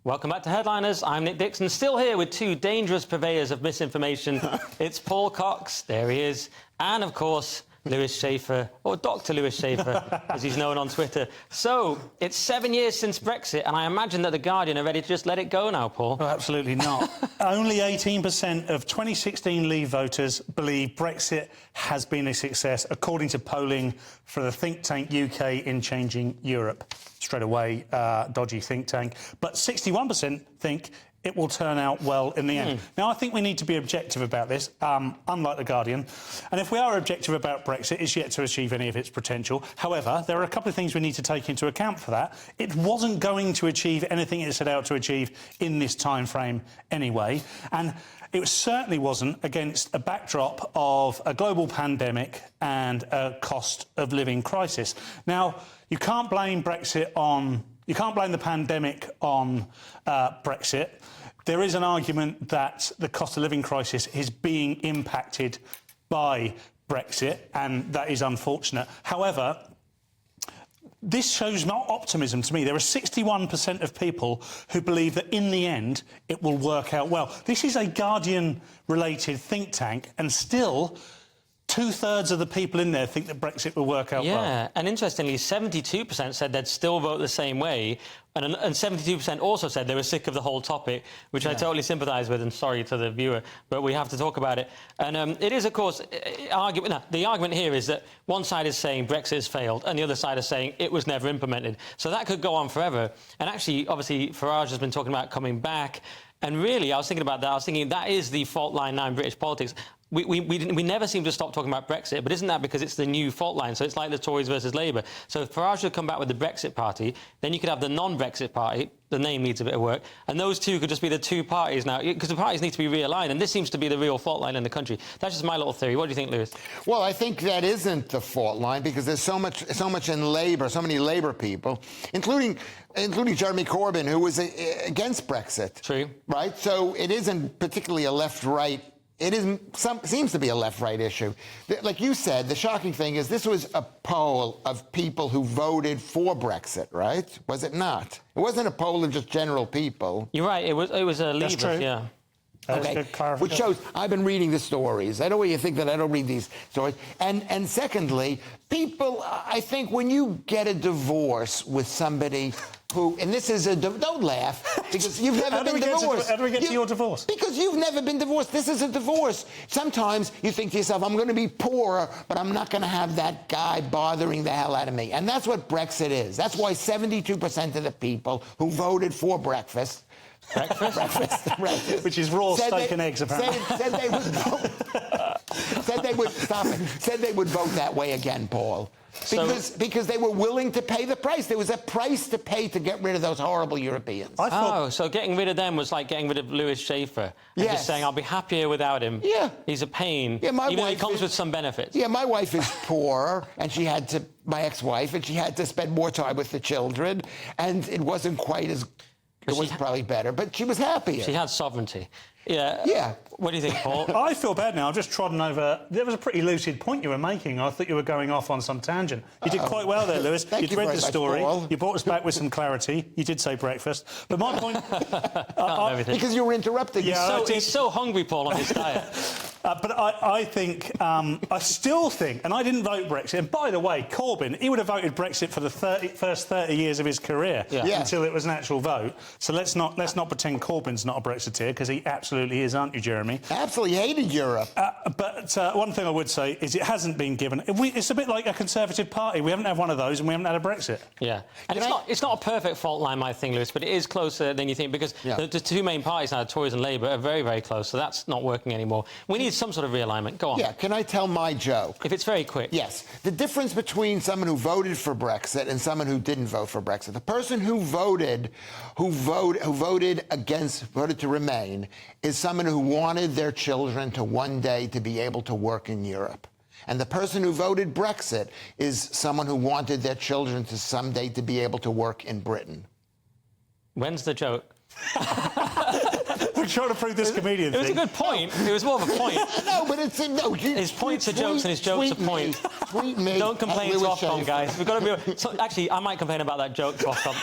Welcome back to Headliners. I'm Nick Dixon, still here with two dangerous purveyors of misinformation. It's Paul Cox, there he is, and, of course, Lewis Schaefer, or Dr. Lewis Schaefer, as he's known on Twitter. So, it's 7 years since Brexit, and I imagine that The Guardian are ready to just let it go now, Paul. Oh, absolutely not. Only 18% of 2016 Leave voters believe Brexit has been a success, according to polling for the think tank UK in Changing Europe. Straight away, dodgy think tank. But 61% think it will turn out well in the end. Now, I think we need to be objective about this, unlike The Guardian. And if we are objective about Brexit, it's yet to achieve any of its potential. However, there are a couple of things we need to take into account for that. It wasn't going to achieve anything it set out to achieve in this time frame anyway. And it certainly wasn't against a backdrop of a global pandemic and a cost of living crisis. Now, you can't blame Brexit on... You can't blame the pandemic on Brexit. There is an argument that the cost of living crisis is being impacted by Brexit, and that is unfortunate. However, this shows not optimism to me. There are 61% of people who believe that in the end it will work out well. This is a Guardian-related think tank, and still... 2/3 of the people in there think that Brexit will work out well. Yeah, and interestingly, 72% said they'd still vote the same way, and 72% also said they were sick of the whole topic, which I totally sympathise with, and sorry to the viewer, but we have to talk about it. And it is, of course, the argument here is that one side is saying Brexit has failed, and the other side is saying it was never implemented. So that could go on forever. And actually, obviously, Farage has been talking about coming back, and really, I was thinking about that. I was thinking that is the fault line now in British politics. We never seem to stop talking about Brexit, but isn't that because it's the new fault line? So it's like the Tories versus Labour. So if Farage would come back with the Brexit party, then you could have the non-Brexit party. The name needs a bit of work. And those two could just be the two parties now, because the parties need to be realigned, and this seems to be the real fault line in the country. That's just my little theory. What do you think, Lewis? Well, I think that isn't the fault line, because there's so much in Labour, so many Labour people, including Jeremy Corbyn, who was against Brexit. True. Right? So it isn't particularly a left-right. It seems to be a left-right issue. Like you said, the shocking thing is this was a poll of people who voted for Brexit, right? Was it not? It wasn't a poll of just general people. You're right. It was a Leave, yeah. Okay, which shows I've been reading the stories. I know what you think that I don't read these stories. And secondly, people, I think when you get a divorce with somebody who, and this is don't laugh, because you've never been divorced. How do we get to your divorce? Because you've never been divorced. This is a divorce. Sometimes you think to yourself, I'm going to be poor, but I'm not going to have that guy bothering the hell out of me. And that's what Brexit is. That's why 72% of the people who voted for breakfast, which is raw steak and eggs, apparently. Said they would vote. Said they would vote that way again, Paul. Because they were willing to pay the price. There was a price to pay to get rid of those horrible Europeans. So getting rid of them was like getting rid of Lewis Schaefer. And just saying, I'll be happier without him. Yeah. He's a pain. Yeah, even though he comes with some benefits. Yeah, my wife is poor, and she had to, my ex-wife, and she had to spend more time with the children, and it wasn't quite as... It was probably better, but she was happier. She had sovereignty. Yeah. Yeah. What do you think, Paul? I feel bad now. I've just trodden over... There was a pretty lucid point you were making. I thought you were going off on some tangent. You did quite well there, Lewis. Thank you read the story. Paul. You brought us back with some clarity. You did say breakfast. But my point... because you were interrupting. Yeah, he's so hungry, Paul, on his diet. But I think... I still think... And I didn't vote Brexit. And by the way, Corbyn, he would have voted Brexit for the first 30 years of his career until it was an actual vote. So let's not pretend Corbyn's not a Brexiteer, because he absolutely is, aren't you, Jeremy? Absolutely hated Europe. But one thing I would say is it hasn't been given... It's a bit like a Conservative Party. We haven't had one of those, and we haven't had a Brexit. Yeah. And it's not a perfect fault line, my thing, Lewis, but it is closer than you think, because the two main parties now, Tories and Labour, are very, very close, so that's not working anymore. We need some sort of realignment. Go on. Yeah, can I tell my joke? If it's very quick. Yes. The difference between someone who voted for Brexit and someone who didn't vote for Brexit. The person who voted to remain is someone who wanted their children to one day to be able to work in Europe. And the person who voted Brexit is someone who wanted their children to someday to be able to work in Britain. When's the joke? We're trying to prove this comedian thing. It was a good point. It was more of a point. No, but it's... No, his points are jokes and his jokes are points. Tweet me. Don't complain to Ofcom, guys. We've got to be... So, actually, I might complain about that joke to Ofcom.